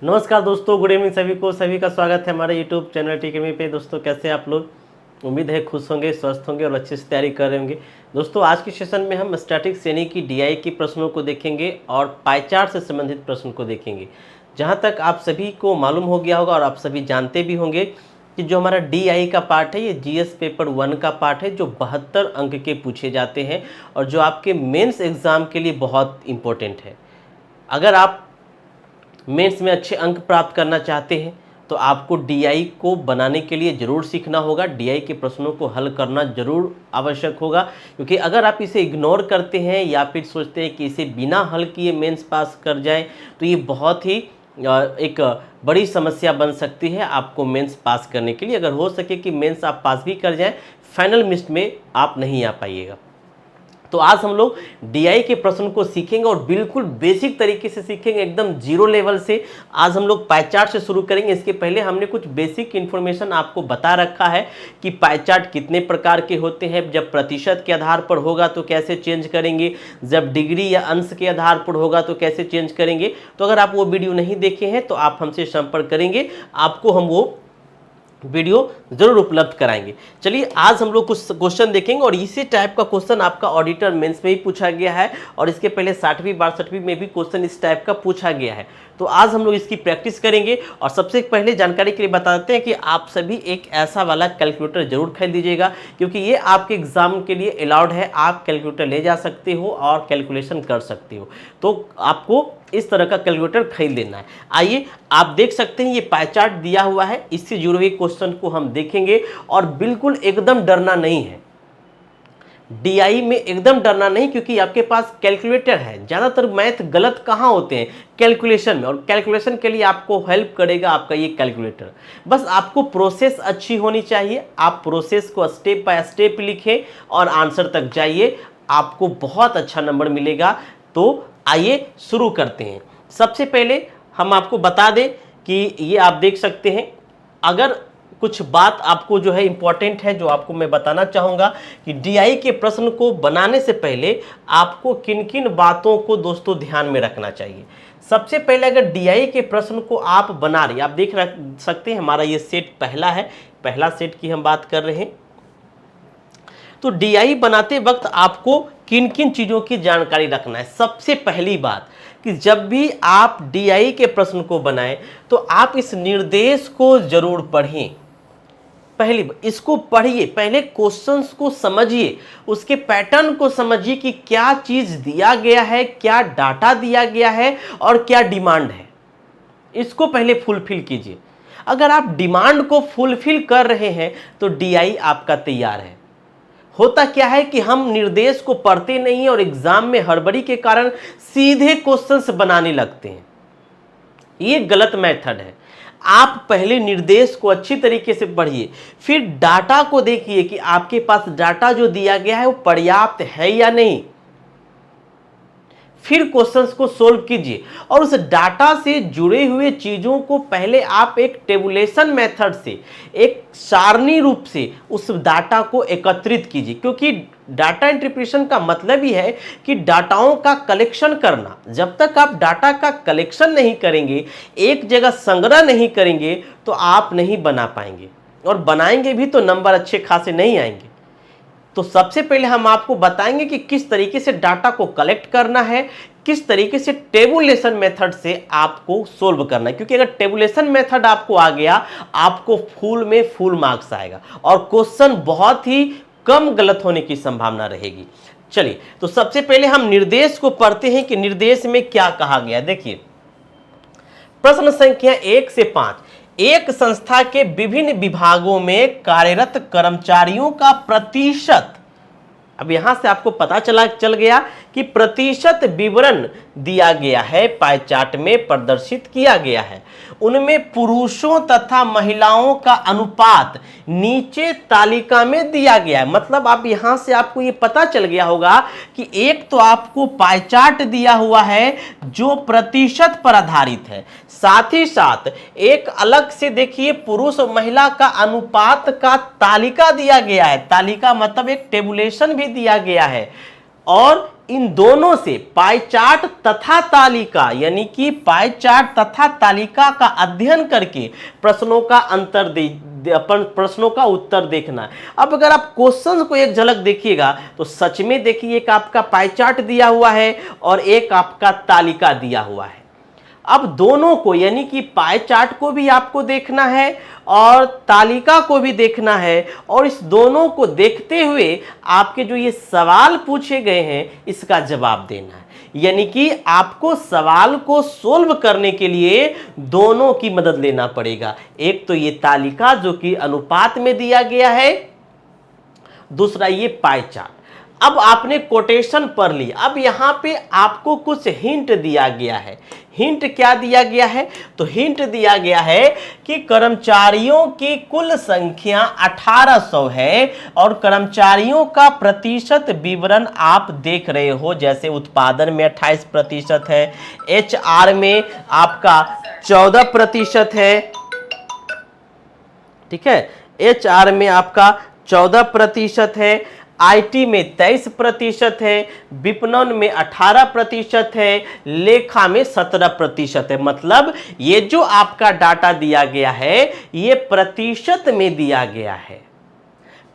नमस्कार दोस्तों, good evening सभी का स्वागत है हमारे यूट्यूब चैनल टीकेमी पे। दोस्तों कैसे आप लोग? उम्मीद है खुश होंगे, स्वस्थ होंगे और अच्छे से तैयारी कर रहे होंगे। दोस्तों आज के सेशन में हम स्टैटिक्स यानी कि डीआई के प्रश्नों को देखेंगे और पाई चार्ट से संबंधित प्रश्न को देखेंगे। जहाँ तक आप सभी को मालूम हो गया होगा और आप सभी जानते भी होंगे कि जो हमारा डीआई का पार्ट है ये जीएस पेपर 1 का पार्ट है, जो 72 अंक के पूछे जाते हैं और जो आपके मेंस एग्ज़ाम के लिए बहुत इंपॉर्टेंट है। अगर आप मेंस में अच्छे अंक प्राप्त करना चाहते हैं तो आपको डीआई को बनाने के लिए ज़रूर सीखना होगा। डीआई के प्रश्नों को हल करना ज़रूर आवश्यक होगा, क्योंकि अगर आप इसे इग्नोर करते हैं या फिर सोचते हैं कि इसे बिना हल किए मेंस पास कर जाएं तो ये बहुत ही एक बड़ी समस्या बन सकती है आपको मेंस पास करने के लिए। अगर हो सके कि मेंस आप पास भी कर जाएं, फाइनल लिस्ट में आप नहीं आ पाइएगा। तो आज हम लोग डीआई के प्रश्न को सीखेंगे और बिल्कुल बेसिक तरीके से सीखेंगे, एकदम जीरो लेवल से। आज हम लोग पाई चार्ट से शुरू करेंगे। इसके पहले हमने कुछ बेसिक इन्फॉर्मेशन आपको बता रखा है कि पाई चार्ट कितने प्रकार के होते हैं, जब प्रतिशत के आधार पर होगा तो कैसे चेंज करेंगे, जब डिग्री या अंश के आधार पर होगा तो कैसे चेंज करेंगे। तो अगर आप वो वीडियो नहीं देखे हैं तो आप हमसे संपर्क करेंगे, आपको हम वो वीडियो जरूर उपलब्ध कराएंगे। चलिए आज हम लोग कुछ क्वेश्चन देखेंगे और इसी टाइप का क्वेश्चन आपका ऑडिटर मेंस में ही पूछा गया है और इसके पहले 60वीं 62वीं में भी क्वेश्चन इस टाइप का पूछा गया है। तो आज हम लोग इसकी प्रैक्टिस करेंगे और सबसे पहले जानकारी के लिए बता देते हैं कि आप सभी एक ऐसा वाला कैलकुलेटर जरूर खरीद लीजिएगा, क्योंकि ये आपके एग्जाम के लिए अलाउड है। आप कैलकुलेटर ले जा सकते हो और कैलकुलेशन कर सकते हो, तो आपको इस तरह का कैलकुलेटर खरीद लेना है। आइए आप देख सकते हैं ये पाई चार्ट दिया हुआ है, इससे जुड़े हुए क्वेश्चन को हम देखेंगे और बिल्कुल एकदम डरना नहीं है। डीआई में एकदम डरना नहीं, क्योंकि आपके पास कैलकुलेटर है। ज़्यादातर मैथ गलत कहाँ होते हैं? कैलकुलेशन में, और कैलकुलेशन के लिए आपको हेल्प करेगा आपका ये कैलकुलेटर। बस आपको प्रोसेस अच्छी होनी चाहिए। आप प्रोसेस को स्टेप बाय स्टेप लिखें और आंसर तक जाइए, आपको बहुत अच्छा नंबर मिलेगा। तो आइए शुरू करते हैं। सबसे पहले हम आपको बता दें कि ये आप देख सकते हैं, अगर कुछ बात आपको जो है इंपॉर्टेंट है जो आपको मैं बताना चाहूँगा कि डीआई के प्रश्न को बनाने से पहले आपको किन किन बातों को दोस्तों ध्यान में रखना चाहिए। सबसे पहले अगर डीआई के प्रश्न को आप बना रहे, आप देख सकते हैं हमारा ये सेट पहला है, पहला सेट की हम बात कर रहे हैं। तो डीआई बनाते वक्त आपको किन किन चीज़ों की जानकारी रखना है। सबसे पहली बात कि जब भी आप डीआई के प्रश्न को बनाएं तो आप इस निर्देश को जरूर पढ़ें। पहली इसको पढ़िए, पहले क्वेश्चंस को समझिए, उसके पैटर्न को समझिए कि क्या चीज़ दिया गया है, क्या डाटा दिया गया है और क्या डिमांड है। इसको पहले फुलफिल कीजिए। अगर आप डिमांड को फुलफिल कर रहे हैं तो डीआई आपका तैयार है। होता क्या है कि हम निर्देश को पढ़ते नहीं और एग्जाम में हड़बड़ी के कारण सीधे क्वेश्चंस बनाने लगते हैं। ये गलत मेथड है। आप पहले निर्देश को अच्छी तरीके से पढ़िए, फिर डाटा को देखिए कि आपके पास डाटा जो दिया गया है वो पर्याप्त है या नहीं। फिर क्वेश्चंस को सोल्व कीजिए और उस डाटा से जुड़े हुए चीज़ों को पहले आप एक टेबुलेशन मेथड से, एक सारणी रूप से उस डाटा को एकत्रित कीजिए। क्योंकि डाटा इंटरप्रिटेशन का मतलब ही है कि डाटाओं का कलेक्शन करना। जब तक आप डाटा का कलेक्शन नहीं करेंगे, एक जगह संग्रह नहीं करेंगे, तो आप नहीं बना पाएंगे और बनाएंगे भी तो नंबर अच्छे खासे नहीं आएंगे। तो सबसे पहले हम आपको बताएंगे कि किस तरीके से डाटा को कलेक्ट करना है, किस तरीके से टेबुलेशन मेथड से आपको सोल्व करना है। क्योंकि अगर टेबुलेशन मेथड आपको आ गया, आपको फुल में फुल मार्क्स आएगा और क्वेश्चन बहुत ही कम गलत होने की संभावना रहेगी। चलिए, तो सबसे पहले हम निर्देश को पढ़ते हैं कि निर्देश में क्या कहा गया। देखिए, प्रश्न संख्या 1 से 5, एक संस्था के विभिन्न विभागों में कार्यरत कर्मचारियों का प्रतिशत। अब यहां से आपको पता चल गया कि प्रतिशत विवरण दिया गया है, पाई चार्ट में प्रदर्शित किया गया है। उनमें पुरुषों तथा महिलाओं का अनुपात नीचे तालिका में दिया गया है। मतलब आप यहां से आपको ये पता चल गया होगा कि एक तो आपको पाई चार्ट दिया हुआ है जो प्रतिशत पर आधारित है, साथ ही साथ एक अलग से देखिए पुरुष और महिला का अनुपात का तालिका दिया गया है। तालिका मतलब एक टेबुलेशन भी दिया गया है और इन दोनों से पाई चार्ट तथा तालिका, यानी कि पाई चार्ट तथा तालिका का अध्ययन करके प्रश्नों का प्रश्नों का उत्तर देखना है। अब अगर आप क्वेश्चन को एक झलक देखिएगा तो सच में देखिए, एक आपका पाई चार्ट दिया हुआ है और एक आपका तालिका दिया हुआ है। अब दोनों को, यानी कि पाई चार्ट को भी आपको देखना है और तालिका को भी देखना है, और इस दोनों को देखते हुए आपके जो ये सवाल पूछे गए हैं इसका जवाब देना है। यानी कि आपको सवाल को सोल्व करने के लिए दोनों की मदद लेना पड़ेगा। एक तो ये तालिका जो कि अनुपात में दिया गया है, दूसरा ये पाई चार्ट। अब आपने कोटेशन पढ़ ली, अब यहां पे आपको कुछ हिंट दिया गया है। हिंट क्या दिया गया है? तो हिंट दिया गया है कि कर्मचारियों की कुल संख्या 1800 है और कर्मचारियों का प्रतिशत विवरण आप देख रहे हो, जैसे उत्पादन में 28% है, HR में आपका 14% है, ठीक है, HR में आपका 14% है, IT में 23% है, विपणन में 18% है, लेखा में 17% है। मतलब ये जो आपका डाटा दिया गया है ये प्रतिशत में दिया गया है,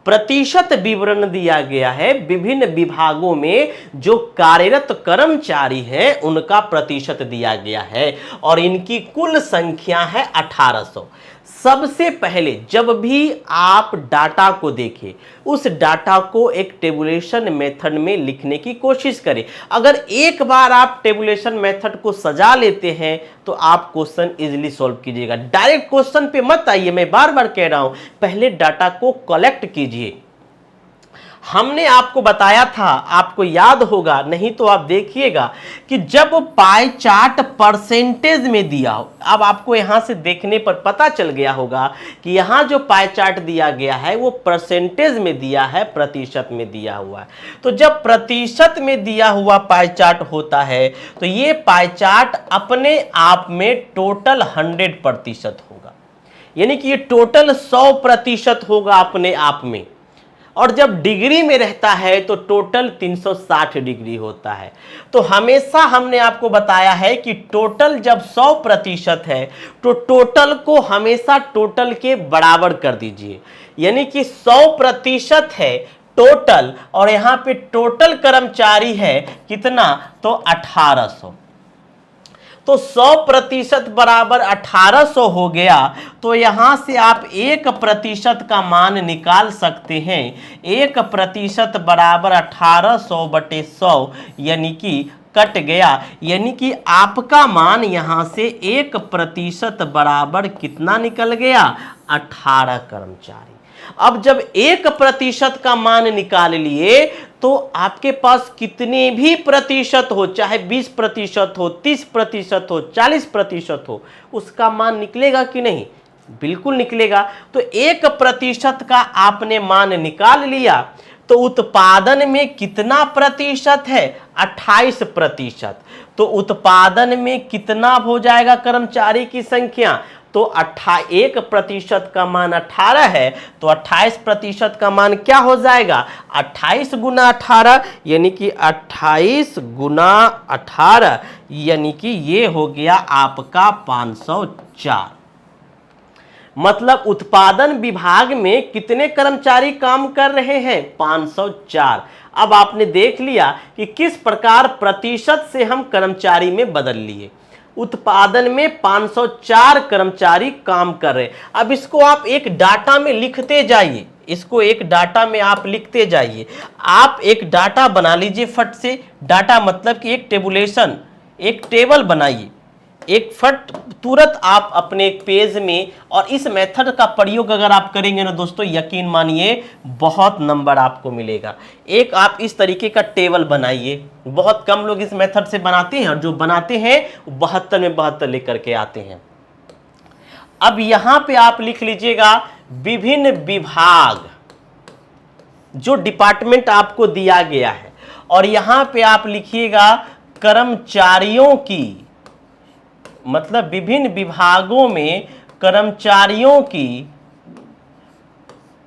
प्रतिशत विवरण दिया गया है। विभिन्न विभागों में जो कार्यरत कर्मचारी हैं उनका प्रतिशत दिया गया है और इनकी कुल संख्या है 1800। सबसे पहले जब भी आप डाटा को देखें, उस डाटा को एक टेबुलेशन मेथड में लिखने की कोशिश करें। अगर एक बार आप टेबुलेशन मेथड को सजा लेते हैं तो आप क्वेश्चन इजीली सॉल्व कीजिएगा। डायरेक्ट क्वेश्चन पे मत आइए, मैं बार बार कह रहा हूं, पहले डाटा को कलेक्ट कीजिए। हमने आपको बताया था, आपको याद होगा, नहीं तो आप देखिएगा कि जब पाई चार्ट परसेंटेज में दिया हो, अब आपको यहां से देखने पर पता चल गया होगा कि यहां जो पाई चार्ट दिया गया है वो परसेंटेज में दिया है, प्रतिशत में दिया हुआ है। तो जब प्रतिशत में दिया हुआ पाई चार्ट होता है तो ये पाई चार्ट अपने आप में टोटल 100% होगा, यानी कि ये टोटल 100% होगा अपने आप में। और जब डिग्री में रहता है तो टोटल 360 डिग्री होता है। तो हमेशा हमने आपको बताया है कि टोटल जब 100% है तो टोटल को हमेशा टोटल के बराबर कर दीजिए, यानी कि 100% है टोटल और यहां पे टोटल कर्मचारी है कितना, तो 1800। तो 100% बराबर 1800 हो गया। तो यहां से आप 1% का मान निकाल सकते हैं। 1% बराबर 1800/100, यानी कि कट गया, यानी कि आपका मान यहां से 1% बराबर कितना निकल गया, 18 कर्मचारी। अब जब 1% का मान निकाल लिए तो आपके पास कितने भी प्रतिशत हो, चाहे 20% हो, 30% हो, 40% हो, उसका मान निकलेगा कि नहीं? बिल्कुल निकलेगा। तो 1% का आपने मान निकाल लिया तो उत्पादन में कितना प्रतिशत है, 28%। तो उत्पादन में कितना हो जाएगा कर्मचारी की संख्या, तो 1% का मान 18 है तो 28% का मान क्या हो जाएगा, 28 गुना 18, यानी कि 28 गुना 18, यानी कि ये हो गया आपका 504। मतलब उत्पादन विभाग में कितने कर्मचारी काम कर रहे हैं, 504। अब आपने देख लिया कि किस प्रकार प्रतिशत से हम कर्मचारी में बदल लिए। उत्पादन में 504 कर्मचारी काम कर रहे हैं। अब इसको आप एक डाटा में लिखते जाइए, इसको एक डाटा में आप लिखते जाइए। आप एक डाटा बना लीजिए फट से। डाटा मतलब कि एक टेबुलेशन, एक टेबल बनाइए, एक फट तुरंत आप अपने पेज में। और इस मेथड का प्रयोग अगर आप करेंगे ना दोस्तों, यकीन मानिए बहुत नंबर आपको मिलेगा। एक आप इस तरीके का टेबल बनाइए। बहुत कम लोग इस मेथड से बनाते हैं और जो बनाते हैं 72 में 72 लेकर के आते हैं। अब यहां पे आप लिख लीजिएगा विभिन्न विभाग, जो डिपार्टमेंट आपको दिया गया है, और यहां पे आप लिखिएगा कर्मचारियों की, मतलब विभिन्न विभागों में कर्मचारियों की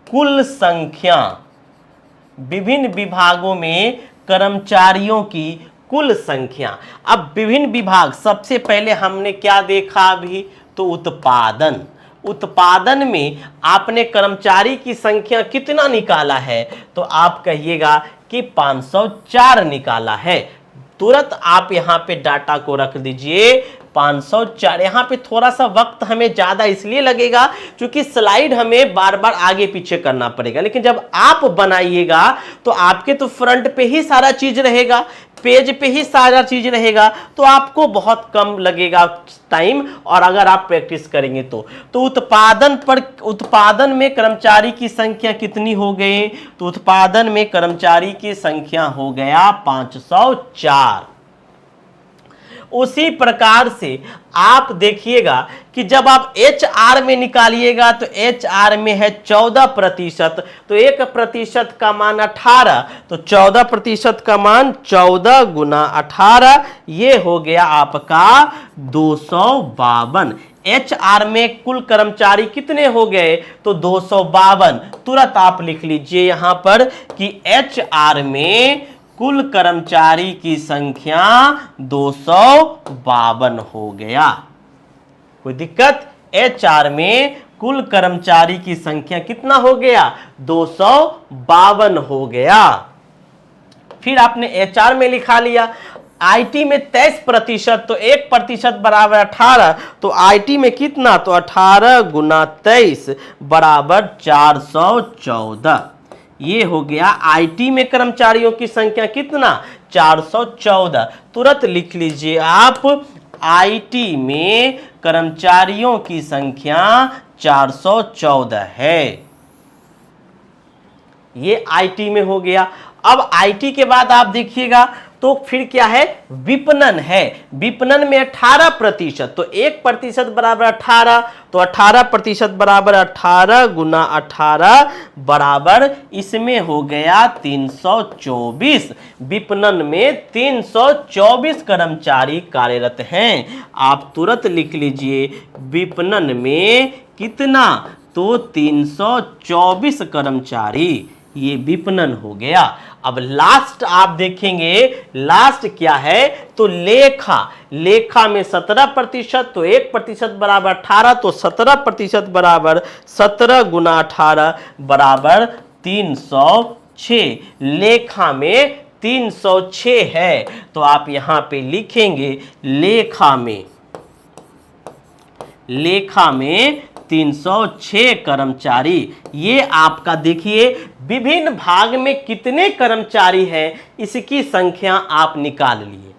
कुल संख्या, विभिन्न विभागों में कर्मचारियों की कुल संख्या। अब विभिन्न विभाग, सबसे पहले हमने क्या देखा अभी, तो उत्पादन। उत्पादन में आपने कर्मचारी की संख्या कितना निकाला है, तो आप कहिएगा कि 504 निकाला है। तुरंत आप यहां पे डाटा को रख दीजिए 504। यहां पे थोड़ा सा वक्त हमें ज्यादा इसलिए लगेगा क्योंकि स्लाइड हमें बार बार आगे पीछे करना पड़ेगा, लेकिन जब आप बनाइएगा तो आपके तो फ्रंट पे ही सारा चीज रहेगा, पेज पे ही सारा चीज रहेगा, तो आपको बहुत कम लगेगा टाइम। और अगर आप प्रैक्टिस करेंगे तो उत्पादन में कर्मचारी की संख्या कितनी हो गई, तो उत्पादन में कर्मचारी की संख्या हो गया 504। उसी प्रकार से आप देखिएगा कि जब आप HR में निकालिएगा तो HR में है 14%, तो 1% का मान 18, तो 14% का मान 14 गुना 18, ये हो गया आपका 252। HR में कुल कर्मचारी कितने हो गए, तो 252। तुरंत आप लिख लीजिए यहां पर कि HR में कुल कर्मचारी की संख्या 252 हो गया। कोई दिक्कत? HR में कुल कर्मचारी की संख्या कितना हो गया, 252 हो गया। फिर आपने HR में लिखा लिया। IT में 23%, तो 1% बराबर 18, तो IT में कितना, तो 18 गुना 23 बराबर 414। ये हो गया IT में कर्मचारियों की संख्या कितना, 414। तुरंत लिख लीजिए आप IT में कर्मचारियों की संख्या 414 है। ये IT में हो गया। अब IT के बाद आप देखिएगा तो फिर क्या है, विपणन है। विपणन में 18%, तो 1% बराबर 18, तो 18% बराबर 18 गुना 18 बराबर, इसमें हो गया 324। विपणन में 324 कर्मचारी कार्यरत हैं। आप तुरंत लिख लीजिए विपणन में कितना, तो 324 कर्मचारी, ये विपणन हो गया। अब लास्ट आप देखेंगे, लास्ट क्या है, तो लेखा। लेखा में 17%, तो 1% बराबर 18, तो 17% बराबर 17 गुना 18 बराबर 306। लेखा में 306 है, तो आप यहां पे लिखेंगे लेखा में 306 कर्मचारी। ये आपका देखिए विभिन्न भाग में कितने कर्मचारी हैं, इसकी संख्या आप निकाल लिए।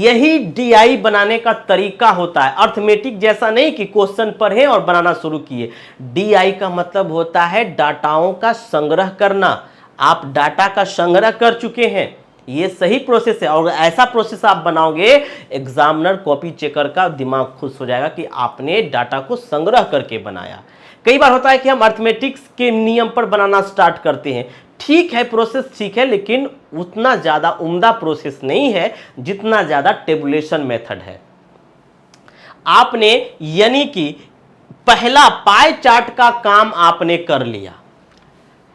यही DI बनाने का तरीका होता है। अर्थमेटिक जैसा नहीं कि क्वेश्चन पढ़े और बनाना शुरू किए। DI का मतलब होता है डाटाओं का संग्रह करना। आप डाटा का संग्रह कर चुके हैं, ये सही प्रोसेस है। और ऐसा प्रोसेस आप बनाओगे, एग्जामिनर कॉपी चेकर का दिमाग खुश हो जाएगा कि आपने डाटा को संग्रह करके बनाया। कई बार होता है कि हम अर्थमेटिक्स के नियम पर बनाना स्टार्ट करते हैं, ठीक है प्रोसेस ठीक है, लेकिन उतना ज़्यादा उम्दा प्रोसेस नहीं है जितना ज़्यादा टेबुलेशन मेथड है। आपने यानी कि पहला पाई चार्ट का काम आपने कर लिया।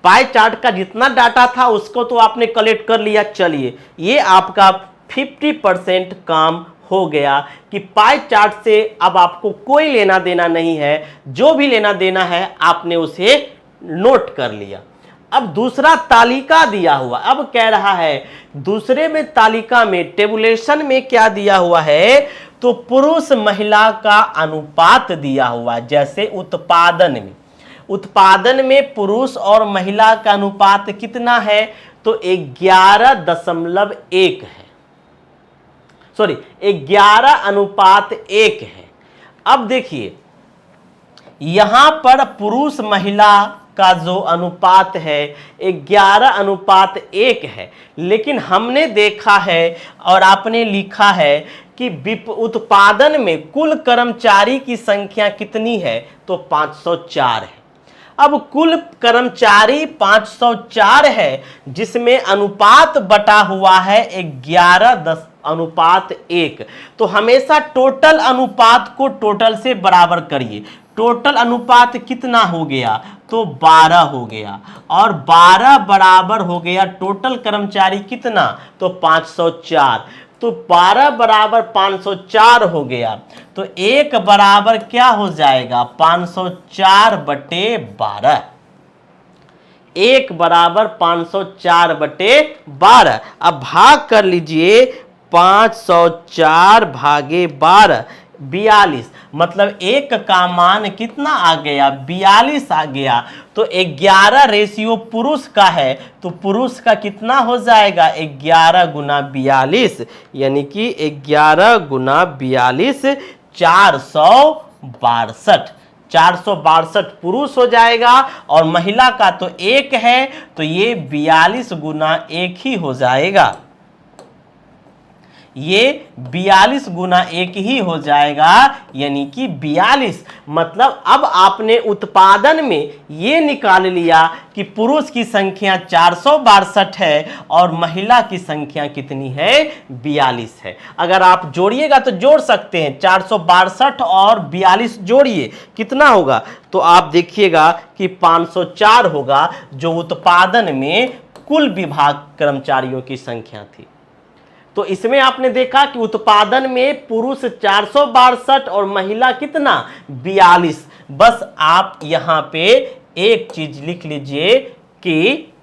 पाई चार्ट का जितना डाटा था उसको तो आपने कलेक्ट कर लिया। चलिए ये आपका 50% काम हो गया कि पाई चार्ट से अब आपको कोई लेना देना नहीं है, जो भी लेना देना है आपने उसे नोट कर लिया। अब दूसरा तालिका दिया हुआ, अब कह रहा है दूसरे में तालिका में टेबुलेशन में क्या दिया हुआ है, तो पुरुष महिला का अनुपात दिया हुआ। जैसे उत्पादन में पुरुष और महिला का अनुपात कितना है, तो 11.1 है, सॉरी 11:1 है। अब देखिए यहां पर पुरुष महिला का जो अनुपात है 11:1 है, लेकिन हमने देखा है और आपने लिखा है कि उत्पादन में कुल कर्मचारी की संख्या कितनी है, तो 504 है। अब कुल कर्मचारी 504 है, जिसमें अनुपात बटा हुआ है 11:1। तो हमेशा टोटल अनुपात को टोटल से बराबर करिए। टोटल अनुपात कितना हो गया, तो 12 हो गया, और 12 बराबर हो गया टोटल कर्मचारी कितना, तो 504। तो 12 बराबर 504 हो गया, तो 1 बराबर क्या हो जाएगा, 504/12। 1 बराबर 504/12। अब भाग कर लीजिए, 504 भागे 12, 42। मतलब 1 का मान कितना आ गया, 42 आ गया। तो 11 रेशियो पुरुष का है, तो पुरुष का कितना हो जाएगा, 11 गुना 42, यानी कि 11 गुना 42, 462। 462 पुरुष हो जाएगा, और महिला का तो 1 है, तो ये 42 गुना 1 ही हो जाएगा। ये 42 गुना 1 ही हो जाएगा, यानी कि 42। मतलब अब आपने उत्पादन में ये निकाल लिया कि पुरुष की संख्या 462 है और महिला की संख्या कितनी है, 42 है। अगर आप जोड़िएगा तो जोड़ सकते हैं, 462 और 42 जोड़िए, कितना होगा, तो आप देखिएगा कि 504 होगा, जो उत्पादन में कुल विभाग कर्मचारियों की संख्या थी। तो इसमें आपने देखा कि उत्पादन में पुरुष 462 और महिला कितना, 42। बस आप यहां पे एक चीज लिख लीजिए कि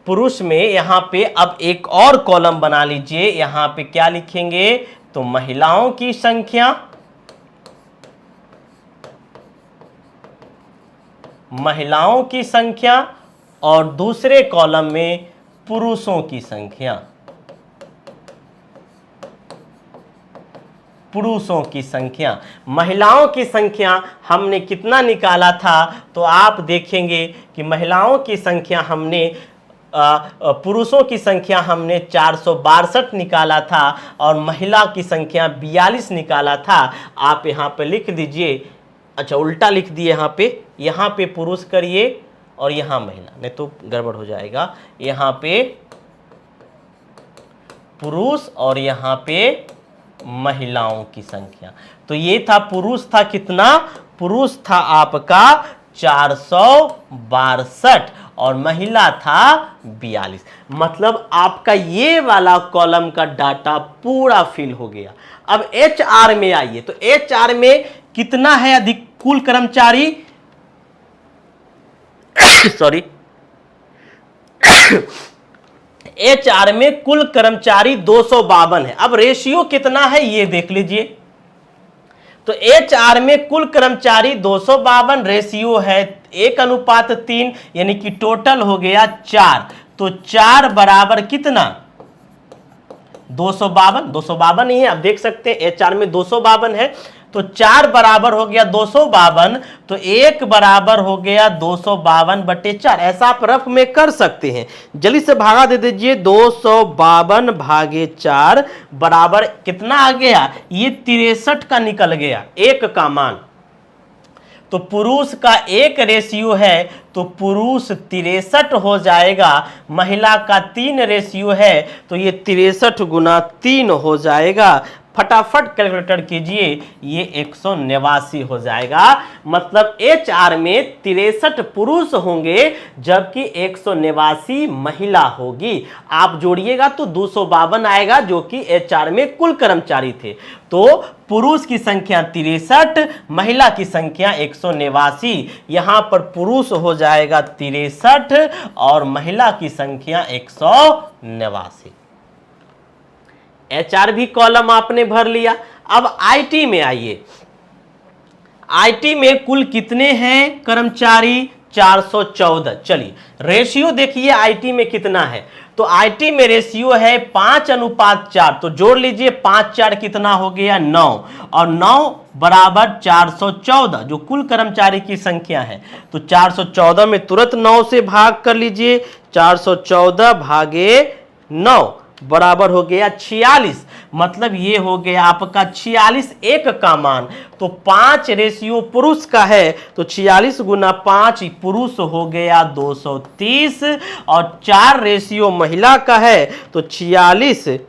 पुरुष में यहां पे अब एक और कॉलम बना लीजिए। यहां पे क्या लिखेंगे, तो महिलाओं की संख्या, महिलाओं की संख्या, और दूसरे कॉलम में पुरुषों की संख्या, पुरुषों की संख्या। महिलाओं की संख्या हमने कितना निकाला था, तो आप देखेंगे कि महिलाओं की संख्या हमने पुरुषों की संख्या हमने 462 निकाला था, और महिला की संख्या 42 निकाला था। आप यहाँ पे लिख दीजिए, अच्छा उल्टा लिख दिए, यहाँ पे पुरुष करिए और यहाँ महिला, नहीं तो गड़बड़ हो जाएगा। यहाँ पे पुरुष और यहाँ पे महिलाओं की संख्या। तो ये था, पुरुष था कितना, पुरुष था आपका 462 और महिला था 42। मतलब आपका ये वाला कॉलम का डाटा पूरा फिल हो गया। अब HR में आइए, तो HR में कितना है अधिक कुल कर्मचारी, सॉरी, HR में कुल कर्मचारी 252 है। अब रेशियो कितना है ये देख लीजिए। तो HR में कुल कर्मचारी 252, रेशियो है 1:3, यानी कि टोटल हो गया 4। तो 4 बराबर कितना, 252 ही है। आप देख सकते हैं HR में 252 है, तो 4 बराबर हो गया 252, तो 1 बराबर हो गया 252/4। ऐसा आप रफ में कर सकते हैं। जल्दी से भागा दे दीजिए, 252 भागे 4 बराबर कितना आ गया, ये 63 का निकल गया, 1 का मान। तो पुरुष का 1 रेशियो है, तो पुरुष 63 हो जाएगा। महिला का 3 रेशियो है, तो ये 63 गुना 3 हो जाएगा। फटाफट कैलकुलेटर कीजिए, ये 189 हो जाएगा। मतलब HR में 63 पुरुष होंगे, जबकि 189 महिला होगी। आप जोड़िएगा तो 252 आएगा, जो कि HR में कुल कर्मचारी थे। तो पुरुष की संख्या 63, महिला की संख्या 189। यहां पर पुरुष हो जाएगा 63 और महिला की संख्या 189। HR भी कॉलम आपने भर लिया। अब IT में आइए। IT में कुल कितने हैं कर्मचारी, 414। चलिए रेशियो देखिए IT में कितना है। तो IT में रेशियो है 5:4। तो जोड़ लीजिए, 5 4 कितना हो गया, 9, और 9 बराबर 414 जो कुल कर्मचारी की संख्या है। तो 414 में तुरंत 9 से भाग कर लीजिए, 414 भागे 9 बराबर हो गया 46। मतलब ये हो गया आपका 46, 1 का मान। तो 5 रेशियो पुरुष का है, तो 46 गुना 5 पुरुष हो गया 230, और 4 रेशियो महिला का है, तो 46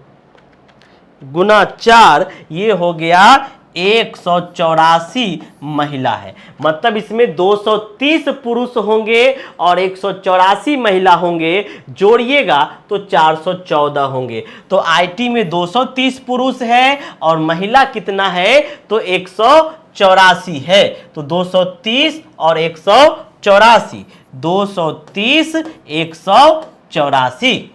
गुना 4 ये हो गया 184 महिला है। मतलब इसमें 230 पुरुष होंगे और 184 महिला होंगे, जोड़िएगा तो 414 होंगे। तो आईटी में 230 पुरुष है और महिला कितना है, तो 184 है। तो 230 और 184, 230 184।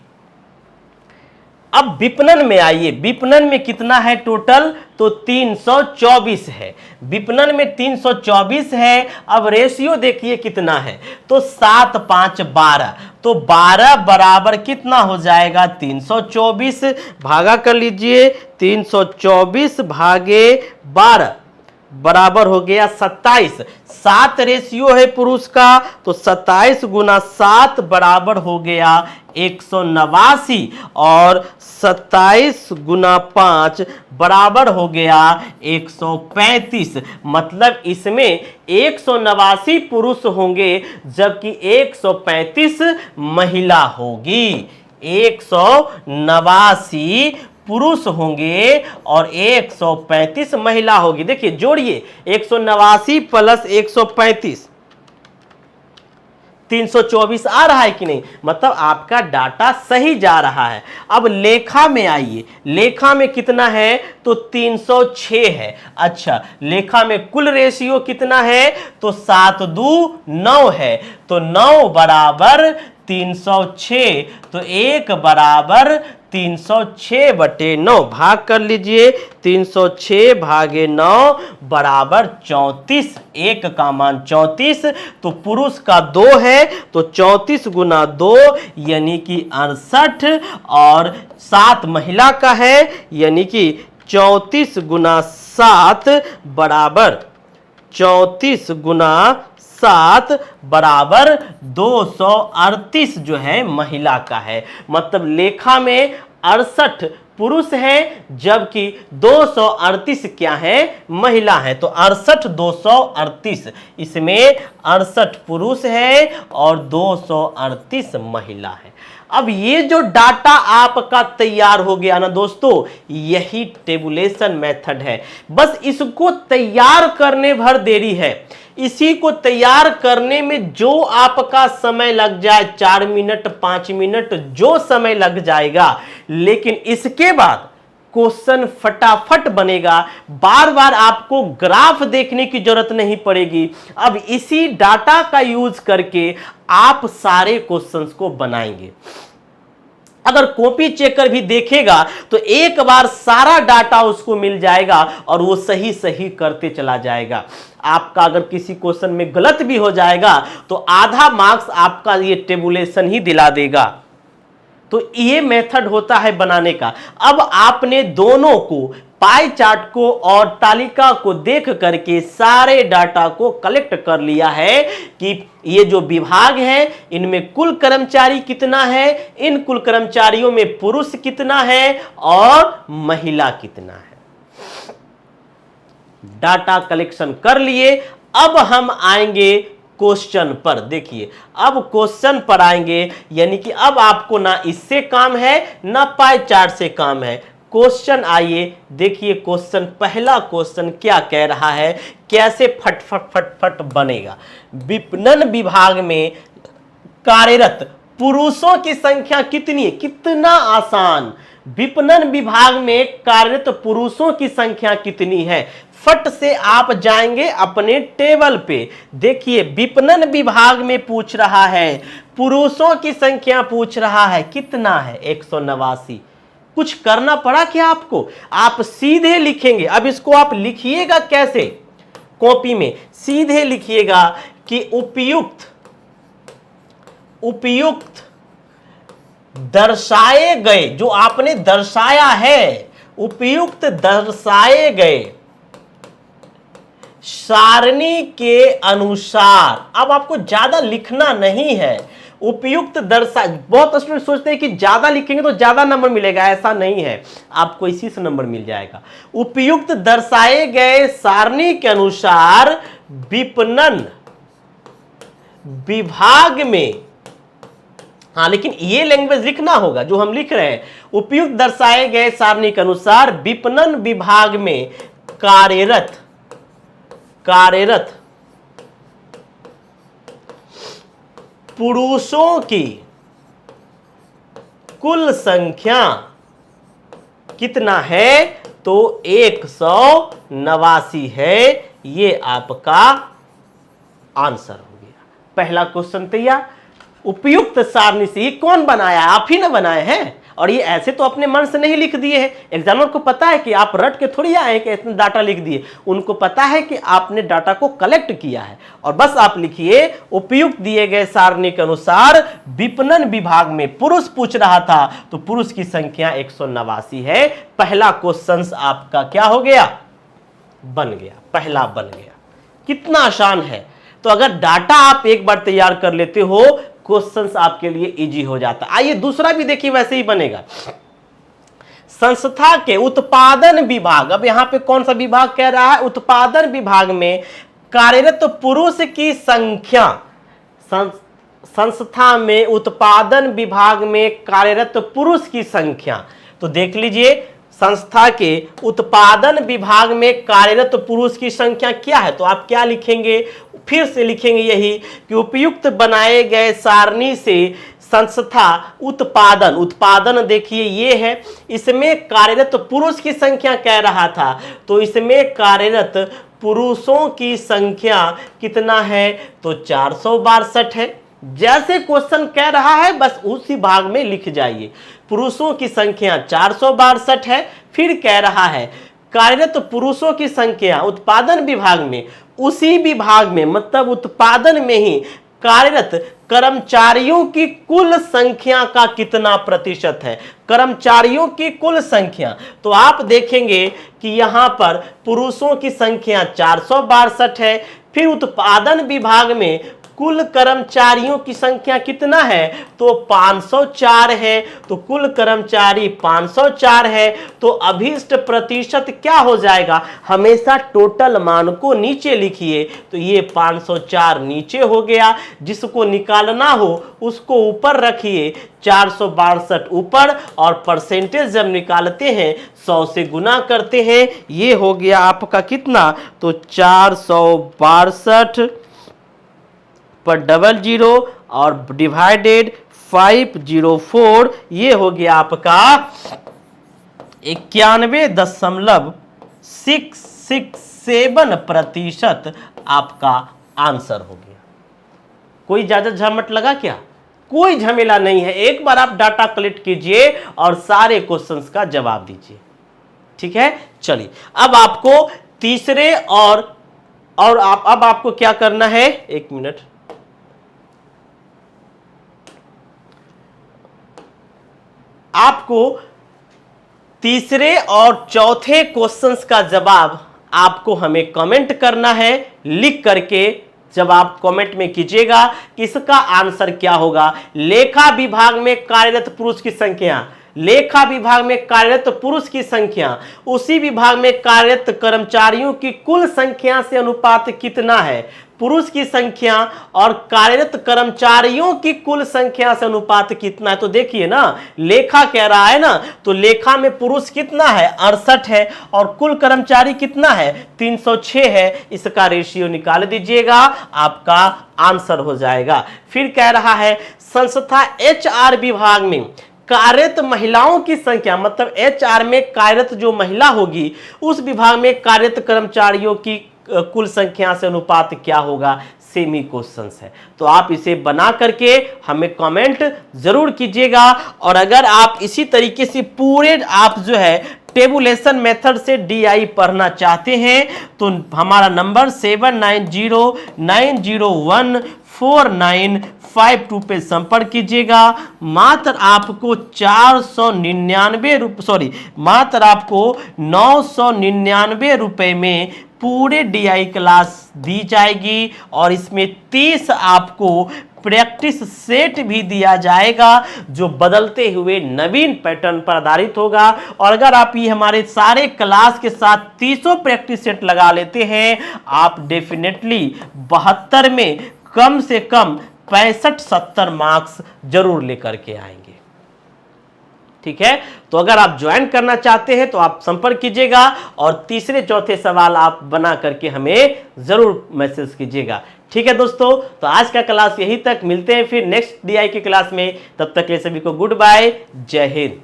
अब विपणन में आइए, विपणन में कितना है टोटल, तो 324 है। विपणन में 324 है। अब रेशियो देखिए कितना है, तो 7 5 12, तो 12 बराबर कितना हो जाएगा, 324। भागा कर लीजिए, 324 भागे 12 बराबर हो गया 27। 7 रेशियो है पुरुष का, तो 27 गुना 7 बराबर हो गया 189 और 27 गुना 5 बराबर हो गया 135। मतलब इसमें 189 पुरुष होंगे जबकि 135 महिला होगी। 189 पुरुष होंगे और 135 महिला होगी। देखिए जोड़िए, 189 प्लस 135, 324 आ रहा है कि नहीं, मतलब आपका डाटा सही जा रहा है। अब लेखा में आइए, लेखा में कितना है, तो 306 है। अच्छा, लेखा में कुल रेशियो कितना है, तो 7 2 9 है। तो 9 बराबर 306, तो 1 बराबर 306/9 भाग कर लीजिए, 306 भागे 9 बराबर 34। 1 का मान 34, तो पुरुष का 2 है, तो 34 गुना 2 यानी कि 68 और 7 महिला का है, यानी कि 34 गुना 7 बराबर 34 गुना 7 बराबर 238 जो है महिला का है। मतलब लेखा में 68 पुरुष हैं जबकि 238 क्या है, महिला है। तो 68 238, इसमें 68 पुरुष है और 238 महिला है। अब ये जो डाटा आपका तैयार हो गया ना दोस्तों, यही टेबुलेशन मेथड है। बस इसको तैयार करने भर देरी है। इसी को तैयार करने में जो आपका समय लग जाए, 4 मिनट 5 मिनट जो समय लग जाएगा, लेकिन इसके बाद क्वेश्चन फटाफट बनेगा। बार बार आपको ग्राफ देखने की जरूरत नहीं पड़ेगी। अब इसी डाटा का यूज करके आप सारे क्वेश्चंस को बनाएंगे। अगर कॉपी चेकर भी देखेगा तो एक बार सारा डाटा उसको मिल जाएगा और वो सही सही करते चला जाएगा। आपका अगर किसी क्वेश्चन में गलत भी हो जाएगा तो आधा मार्क्स आपका ये टेबुलेशन ही दिला देगा। तो ये मेथड होता है बनाने का। अब आपने दोनों को, पाई चार्ट को और तालिका को देख करके सारे डाटा को कलेक्ट कर लिया है कि ये जो विभाग है इनमें कुल कर्मचारी कितना है, इन कुल कर्मचारियों में पुरुष कितना है और महिला कितना है। डाटा कलेक्शन कर लिए। अब हम आएंगे क्वेश्चन पर। देखिए अब क्वेश्चन पर आएंगे, यानी कि अब आपको ना इससे काम है ना पाई चार्ट से काम है। क्वेश्चन आइए देखिए, क्वेश्चन पहला क्वेश्चन क्या कह रहा है, कैसे फट फट फट फट बनेगा। विपणन विभाग में कार्यरत पुरुषों की संख्या कितनी है, कितना आसान। विपणन विभाग में कार्यरत पुरुषों की संख्या कितनी है, फट से आप जाएंगे अपने टेबल पे। देखिए विपणन विभाग में पूछ रहा है, पुरुषों की संख्या पूछ रहा है, कितना है 189। कुछ करना पड़ा क्या आपको, आप सीधे लिखेंगे। अब इसको आप लिखिएगा कैसे, कॉपी में सीधे लिखिएगा कि उपयुक्त उपयुक्त दर्शाए गए, जो आपने दर्शाया है, उपयुक्त दर्शाए गए सारणी के अनुसार। अब आपको ज्यादा लिखना नहीं है, उपयुक्त दर्शा। बहुत स्टूडेंट सोचते हैं कि ज्यादा लिखेंगे तो ज्यादा नंबर मिलेगा, ऐसा नहीं है, आपको इसी से नंबर मिल जाएगा। उपयुक्त दर्शाए गए सारणी के अनुसार विपणन विभाग में, हाँ लेकिन ये लैंग्वेज लिखना होगा जो हम लिख रहे हैं। उपयुक्त दर्शाए गए सारणी के अनुसार विपणन विभाग में कार्यरत पुरुषों की कुल संख्या कितना है? तो 189 है। ये आपका आंसर हो गया। पहला क्वेश्चन तैयार। उपयुक्त सारणी से, ये कौन बनाया? आप ही ना बनाए हैं, और ये ऐसे तो अपने मन से नहीं लिख दिए हैं। एग्जामिनर को पता है कि आप रट के थोड़ी आए कि इतना डाटा लिख दिए। उनको पता है कि आपने डाटा को कलेक्ट किया है, और बस आप लिखिए उपयुक्त दिए गए सारणी के अनुसार विपणन विभाग में पुरुष पूछ रहा था, तो पुरुष की संख्या 189 है। पहला क्वेश्चन आपका क्या हो गया? बन गया, पहला बन गया। कितना आसान है। तो अगर डाटा आप एक बार तैयार कर लेते हो, क्वेश्चंस आपके लिए इजी हो जाता। आइए दूसरा भी देखिए, वैसे ही बनेगा। संस्था के उत्पादन विभाग, अब यहां पे कौन सा विभाग कह रहा है? उत्पादन विभाग में कार्यरत पुरुष की संख्या, संस्था में उत्पादन विभाग में कार्यरत पुरुष की संख्या। तो देख लीजिए, संस्था के उत्पादन विभाग में कार्यरत पुरुष की संख्या क्या है? तो आप क्या लिखेंगे? फिर से लिखेंगे यही कि उपयुक्त बनाए गए सारणी से संस्था उत्पादन देखिए ये है, इसमें कार्यरत पुरुष की संख्या कह रहा था, तो इसमें कार्यरत पुरुषों की संख्या कितना है? तो 462 है। जैसे क्वेश्चन कह रहा है बस उसी भाग में लिख जाइए। पुरुषों की संख्या 462 है। फिर कह रहा है कार्यरत पुरुषों की संख्या उत्पादन विभाग में, उसी विभाग में मतलब उत्पादन में ही कार्यरत कर्मचारियों की कुल संख्या का कितना प्रतिशत है? कर्मचारियों की कुल संख्या। तो आप देखेंगे कि यहां पर पुरुषों की संख्या 462 है। फिर उत्पादन विभाग में कुल कर्मचारियों की संख्या कितना है? तो 504 है। तो कुल कर्मचारी 504 है। तो अभिष्ट प्रतिशत क्या हो जाएगा? हमेशा टोटल मान को नीचे लिखिए। तो ये 504 नीचे हो गया। जिसको निकालना हो उसको ऊपर रखिए, 462 ऊपर, और परसेंटेज जब निकालते हैं 100 से गुना करते हैं। ये हो गया आपका कितना? तो 462 पर 00 और डिवाइडेड 504, ये हो गया आपका 91.667% आपका आंसर हो गया। कोई ज्यादा झमट लगा क्या? कोई झमेला नहीं है। एक बार आप डाटा कलेक्ट कीजिए और सारे क्वेश्चंस का जवाब दीजिए। ठीक है, चलिए अब आपको तीसरे और अब आपको क्या करना है? एक मिनट, आपको तीसरे और चौथे क्वेश्चंस का जवाब आपको हमें कमेंट करना है। लिख करके जब आप कमेंट में कीजिएगा कि इसका आंसर क्या होगा। लेखा विभाग में कार्यरत पुरुष की संख्या, लेखा विभाग में कार्यरत पुरुष की संख्या उसी विभाग में कार्यरत कर्मचारियों की कुल संख्या से अनुपात कितना है? पुरुष की संख्या और कार्यरत कर्मचारियों की कुल संख्या से अनुपात कितना है? तो देखिए ना, लेखा कह रहा है ना, तो लेखा में पुरुष कितना है? 68 है, और कुल कर्मचारी कितना है? 306 है। इसका रेशियो निकाल दीजिएगा, आपका आंसर हो जाएगा। फिर कह रहा है संस्था HR विभाग में कार्यरत महिलाओं की संख्या, मतलब HR में कार्यरत जो महिला होगी उस विभाग में कार्यरत कर्मचारियों की कुल संख्या से अनुपात क्या होगा? सेमी क्वेश्चंस है। तो आप इसे बना करके हमें कमेंट जरूर कीजिएगा। और अगर आप इसी तरीके से पूरे आप जो है टेबुलेशन मेथड से DI पढ़ना चाहते हैं तो हमारा नंबर 7909014952 पे संपर्क कीजिएगा। मात्र आपको 999 रुपए में पूरे DI क्लास दी जाएगी, और इसमें 30 आपको प्रैक्टिस सेट भी दिया जाएगा जो बदलते हुए नवीन पैटर्न पर आधारित होगा। और अगर आप ये हमारे सारे क्लास के साथ 30 प्रैक्टिस सेट लगा लेते हैं, आप डेफिनेटली 72 में कम से कम 65-70 मार्क्स जरूर लेकर के आएंगे। ठीक है। तो अगर आप ज्वाइन करना चाहते हैं तो आप संपर्क कीजिएगा और तीसरे चौथे सवाल आप बना करके हमें जरूर मैसेज कीजिएगा। ठीक है दोस्तों, तो आज का क्लास यहीं तक, मिलते हैं फिर नेक्स्ट डीआई की क्लास में। तब तक के लिए सभी को गुड बाय, जय हिंद।